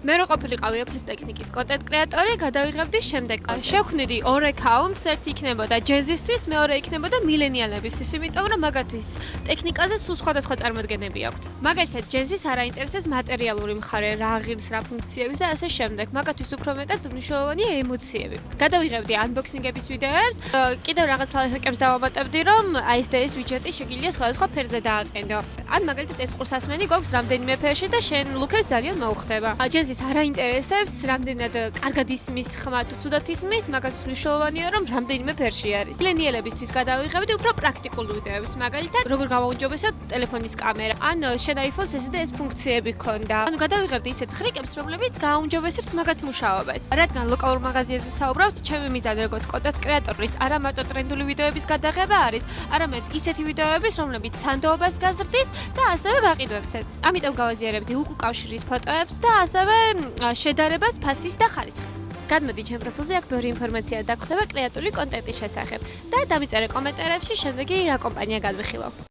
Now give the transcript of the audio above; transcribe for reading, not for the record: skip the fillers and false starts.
მე რო ყოფილიყავი Apple-ის ტექნიკის კონტენტ კრეატორი, გადავიღებდი შემდეგ. შევქმნიდი ორ აკაუნტს, ერთი იქნებოდა ჯეზისთვის, მეორე იქნებოდა მილენიალებისთვის, იმიტომ რომ მაგათვის ტექნიკაზე სულ სხვადასხვა წარმოდგენები აქვთ. მაგალითად, ჯეზის არ აინტერესებს მატერიალური მხარე, რა ღირს, რა ფუნქციების და ასე შემდეგ. მაგათვის უფრო მეტად მნიშვნელოვანია ემოციები. გადავიღებდი unboxing-ების ვიდეოებს, კიდევ რაღაც ლაიფჰაკებს დავამატებდი, რომ აი ეს და ეს ვიჯეტი შეგიძლია სხვადასხვა ფერზე დააყენო. ან მაგალითად ეს ყურსასმენი გვაქვს რამდენიმე ფერში და შენ ლუქებს ძალიან მოუხდება. ჯეზის არ აინტერესებს, რამდენად კარგად ისმის ხმა თუ ცუდად ისმის, მაგათვის მნიშვნელოვანია, რომ რამდენიმე ფერში არის. მილენიალებისთვის გადავიღებდი უფრო პრაქტიკულ ვიდეოებს, მაგალითად, როგორ გამაუმჯობესოთ ტელეფონის კამერა. ან შენ iPhone-ს ეს და ეს ფუნქციები ქონდა. ანუ გადავიღებდი ისეთ ხრიკებს, რომლებიც გააუმჯობესებს მაგათ მუშაობას. რადგან ლოკალურ მაღაზიაზე საუბრობთ, ჩემი მიზანი როგორც კონტენტ კრეატორის არა მარტო ტრენდული ვიდეოების გადაღება არის, არამედ ისეთი ვიდეოების, რომლებიც სანდოობას გაზრდის და ასევე გაყიდვებსაც. ამიტომ გავაზიარებდი უკავშირის ფოტოებს და ასევე შედარებას ფასის და ხარისხის. გადმოდი ჩემ პროფილზე, აქ ბევრი ინფორმაცია დაგხვდება კრეატიული კონტენტის შესახებ და დამიწერე კომენტარებში შემდეგი რა კომპანია გადვიხილო.